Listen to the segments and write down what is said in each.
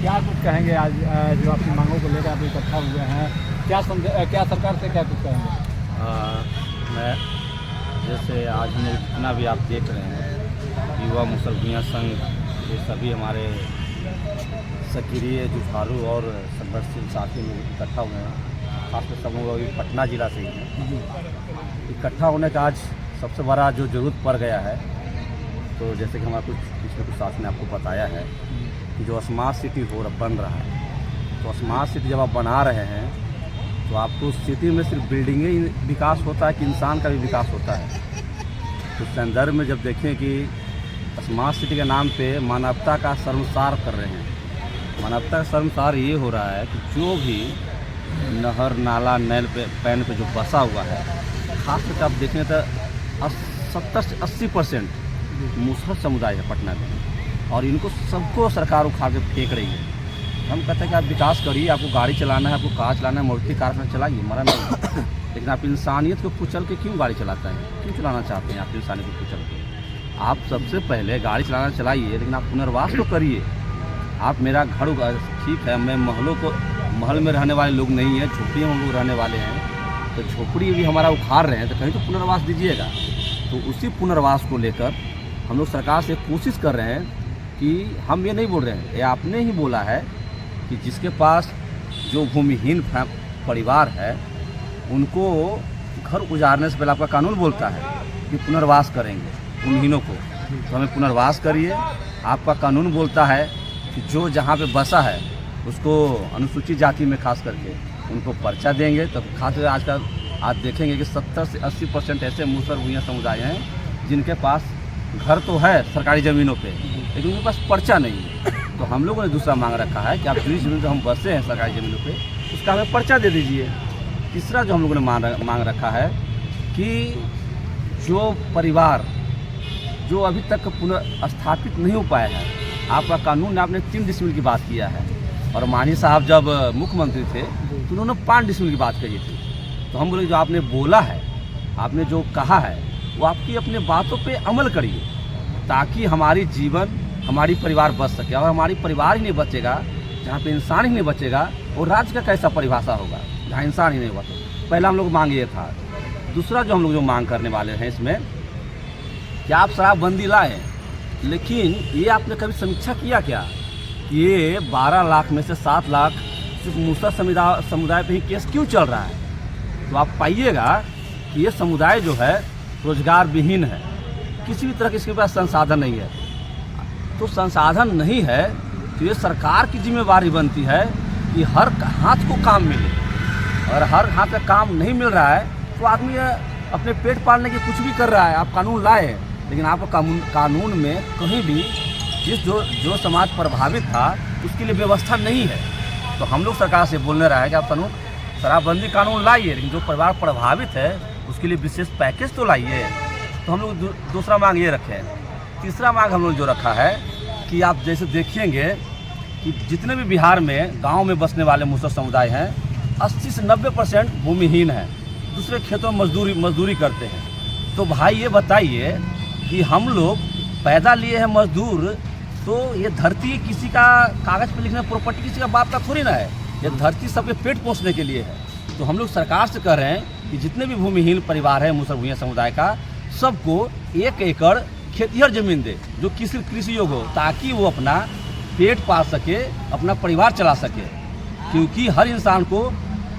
क्या कुछ कहेंगे आज जो आपकी मांगों को लेकर आप इकट्ठा हुए हैं, क्या सरकार से क्या कुछ कहेंगे? मैं जैसे आज हम लोग जितना भी आप देख रहे हैं, युवा मुसल भूया संघ, ये सभी हमारे सक्रिय जुझारू और संघर्षशील साथी लोग इकट्ठा हुए हैं। खासकर सब लोग अभी पटना जिला से ही हैं। इकट्ठा होने का आज सबसे बड़ा जो ज़रूरत पड़ गया है, तो जैसे कि हमारा पिछले कुछ साथ ने आपको बताया है कि जो स्मार्ट सिटी बन रहा है, तो स्मार्ट सिटी जब आप बना रहे हैं तो आपको उस सिटी में सिर्फ बिल्डिंगें ही विकास होता है कि इंसान का भी विकास होता है। तो संदर्भ में जब देखें कि स्मार्ट सिटी के नाम पे मानवता का शर्मसार कर रहे हैं। मानवता का शर्मसार ये हो रहा है कि जो भी नहर नाला नैल पे पैन पे जो बसा हुआ है, खास करके आप देखें तो 70 से 80% मुसहर समुदाय है पटना में, और इनको सबको सरकार उखाड़ के फेंक रही है। हम कहते हैं कि आप विकास करिए, आपको गाड़ी चलाना है, आपको कार चलाना है, मारुति कार चलाइए, मरा नहीं। लेकिन आप इंसानियत को कुचल के क्यों गाड़ी चलाते हैं, क्यों चलाना चाहते हैं आप इंसानियत को कुचल के? आप सबसे पहले गाड़ी चलाना चलाइए, लेकिन आप पुनर्वास तो करिए। आप मेरा घर ठीक है, मैं महल में रहने वाले लोग नहीं हैं, झोपड़ियों में लोग रहने वाले हैं, तो झोपड़ी भी हमारा उखाड़ रहे हैं, तो कहीं तो पुनर्वास दीजिएगा। तो उसी पुनर्वास को लेकर हम लोग सरकार से कोशिश कर रहे हैं कि हम ये नहीं बोल रहे हैं, ये आपने ही बोला है कि जिसके पास जो भूमिहीन परिवार है उनको घर उजाड़ने से पहले आपका कानून बोलता है कि पुनर्वास करेंगे भूमिहीनों को, तो हमें पुनर्वास करिए। आपका कानून बोलता है कि जो जहाँ पे बसा है उसको अनुसूचित जाति में खास करके उनको पर्चा देंगे। तो खासकर आजकल आप देखेंगे कि 70 से 80% ऐसे मुसहर भूया समुदाय हैं जिनके पास घर तो है सरकारी ज़मीनों पे, लेकिन उनके पास पर्चा नहीं है। तो हम लोगों ने दूसरा मांग रखा है कि आप जिस ज़मीन पर हम बसे हैं सरकारी ज़मीनों पे, उसका हमें पर्चा दे दीजिए। तीसरा जो हम लोगों ने मांग रखा है कि जो परिवार जो अभी तक पुनर्स्थापित नहीं हो पाया है, आपका कानून ने आपने 3 डिसमिल की बात किया है, और मांझी साहब जब मुख्यमंत्री थे तो उन्होंने 5 डिसमिल की बात कही थी। तो हम बोले जो आपने बोला है, आपने जो कहा है, वो आपकी अपने बातों पे अमल करिए, ताकि हमारी परिवार बच सके। और हमारी परिवार ही नहीं बचेगा, जहाँ पे इंसान ही नहीं बचेगा, और राज्य का कैसा परिभाषा होगा जहाँ इंसान ही नहीं बचे। पहला हम लोग मांग ये था। दूसरा जो हम लोग जो मांग करने वाले हैं इसमें कि आप शराबबंदी लाएँ, लेकिन ये आपने कभी समीक्षा किया क्या कि ये 12 लाख में से 7 लाख सिर्फ मुसहर समुदाय पे ही केस क्यों चल रहा है? तो आप पाइएगा कि ये समुदाय जो है रोजगार विहीन है, किसी भी तरह के इसके पास संसाधन नहीं है। तो संसाधन नहीं है तो ये सरकार की जिम्मेवारी बनती है कि हर हाथ को काम मिले, और हर हाथ का काम नहीं मिल रहा है तो आदमी अपने पेट पालने के कुछ भी कर रहा है। आप कानून लाए, लेकिन आपको कानून में कहीं भी जो समाज प्रभावित था उसके लिए व्यवस्था नहीं है। तो हम लोग सरकार से बोलने रहा है कि आप शराबबंदी कानून लाइए, लेकिन जो परिवार प्रभावित है उसके लिए विशेष पैकेज तो लाइए। तो हम लोग दूसरा मांग ये रखे हैं। तीसरा मांग हम लोग जो रखा है कि आप जैसे देखेंगे कि जितने भी बिहार में गांव में बसने वाले मुसहर समुदाय हैं, 80 से 90% भूमिहीन हैं, दूसरे खेतों में मजदूरी करते हैं। तो भाई ये बताइए कि हम लोग पैदा लिए हैं मजदूर, तो ये धरती किसी का कागज़ पे लिखना प्रॉपर्टी किसी का बाप का थोड़ी ना है, ये धरती सबके पेट पोषने के लिए है। तो हम लोग सरकार से कह रहे हैं कि जितने भी भूमिहीन परिवार है मुसहर भूया समुदाय का, सबको 1 एकड़ खेतिहर ज़मीन दे जो कृषि योग्य हो, ताकि वो अपना पेट पाल सके, अपना परिवार चला सके। क्योंकि हर इंसान को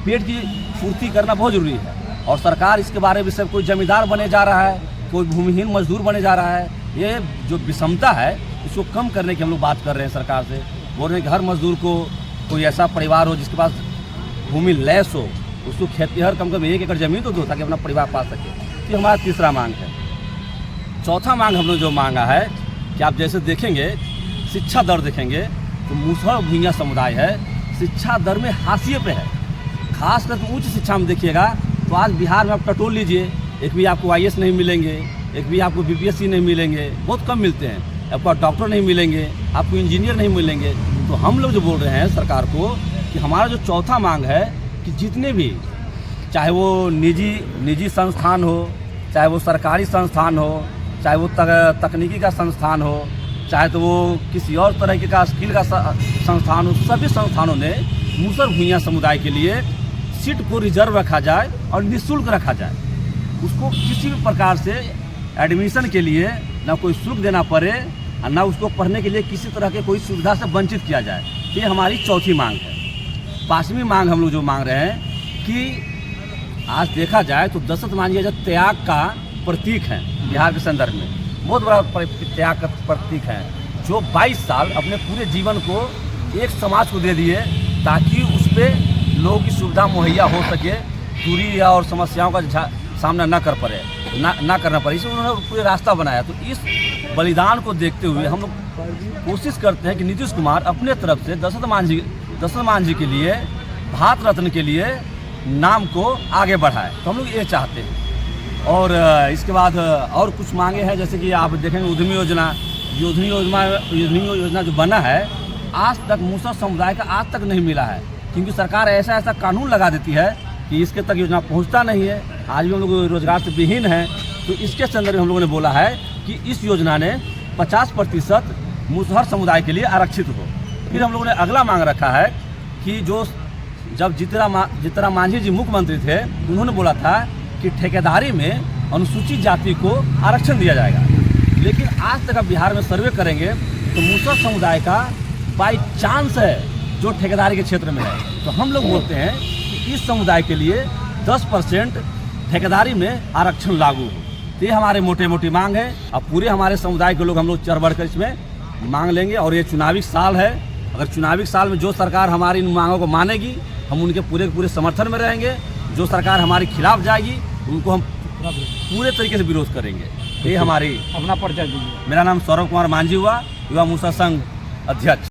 पेट की पूर्ति करना बहुत ज़रूरी है, और सरकार इसके बारे में सब कोई जमींदार बने जा रहा है, कोई भूमिहीन मजदूर बने जा रहा है। ये जो विषमता है इसको कम करने की हम लोग बात कर रहे हैं सरकार से। बोल रहे हैं कि हर मजदूर को कोई ऐसा परिवार हो जिसके पास भूमि लैस हो, उसको खेतिहर कम से कम 1 एकड़ ज़मीन तो दो, ताकि अपना परिवार पाल सके। ये हमारा तीसरा मांग है। चौथा मांग हम लोग जो मांगा है कि आप जैसे देखेंगे शिक्षा दर देखेंगे तो मुसहर भूया समुदाय है शिक्षा दर में हाशिए पे है। खास करके उच्च शिक्षा में देखिएगा तो आज बिहार में आप टटोल लीजिए, एक भी आपको IAS नहीं मिलेंगे, एक भी आपको BPSC नहीं मिलेंगे, बहुत कम मिलते हैं। आपको डॉक्टर नहीं मिलेंगे, आपको इंजीनियर नहीं मिलेंगे। तो हम लोग जो बोल रहे हैं सरकार को कि हमारा जो चौथा मांग है कि जितने भी, चाहे वो निजी संस्थान हो, चाहे वो सरकारी संस्थान हो, चाहे वो तकनीकी का संस्थान हो, चाहे तो वो किसी और तरह का स्किल का संस्थान हो, सभी संस्थानों ने मुसहर भूइयाँ समुदाय के लिए सीट को रिजर्व रखा जाए और निःशुल्क रखा जाए। उसको किसी भी प्रकार से एडमिशन के लिए ना कोई शुल्क देना पड़े और ना उसको पढ़ने के लिए किसी तरह के कोई सुविधा से वंचित किया जाए। ये हमारी चौथी मांग है। पाँचवीं मांग हम लोग जो मांग रहे हैं कि आज देखा जाए तो दशरथ मांझी जो त्याग का प्रतीक है बिहार के संदर्भ में, बहुत बड़ा त्याग का प्रतीक है, जो 22 साल अपने पूरे जीवन को एक समाज को दे दिए ताकि उस पर लोगों की सुविधा मुहैया हो सके, दूरी और समस्याओं का सामना न करना पड़े, इसलिए उन्होंने पूरे रास्ता बनाया। तो इस बलिदान को देखते हुए हम लोग कोशिश करते हैं कि नीतीश कुमार अपने तरफ से दशरथ मांझी के लिए भारत रत्न के लिए नाम को आगे बढ़ाए। तो हम लोग ये चाहते हैं। और इसके बाद और कुछ मांगे हैं, जैसे कि आप देखेंगे उद्यमी योजना जो बना है, आज तक मुसहर समुदाय का आज तक नहीं मिला है, क्योंकि सरकार ऐसा कानून लगा देती है कि इसके तक योजना पहुंचता नहीं है। आज भी हम लोग रोजगार से विहीन हैं। तो इसके संदर्भ में हम लोगों ने बोला है कि इस योजना ने 50% मुसहर समुदाय के लिए आरक्षित हो। फिर हम लोगों ने अगला मांग रखा है कि जब जीतन मांझी जी मुख्यमंत्री थे, उन्होंने बोला था कि ठेकेदारी में अनुसूचित जाति को आरक्षण दिया जाएगा, लेकिन आज तक अब बिहार में सर्वे करेंगे तो मुसहर समुदाय का बाई चांस है जो ठेकेदारी के क्षेत्र में है। तो हम लोग बोलते हैं कि इस समुदाय के लिए 10% ठेकेदारी में आरक्षण लागू हो। तो ये हमारे मोटी मांग है। अब पूरे हमारे समुदाय के लोग हम लोग चढ़ बढ़कर इसमें मांग लेंगे। और ये चुनावी साल है, अगर चुनावी साल में जो सरकार हमारी इन मांगों को मानेगी, हम उनके पूरे समर्थन में रहेंगे। जो सरकार हमारे खिलाफ जाएगी उनको हम पूरे तरीके से विरोध करेंगे। ये हमारी अपना परिचय दीजिए। मेरा नाम सौरभ कुमार मांझी हुआ, युवा मुसहर संघ अध्यक्ष।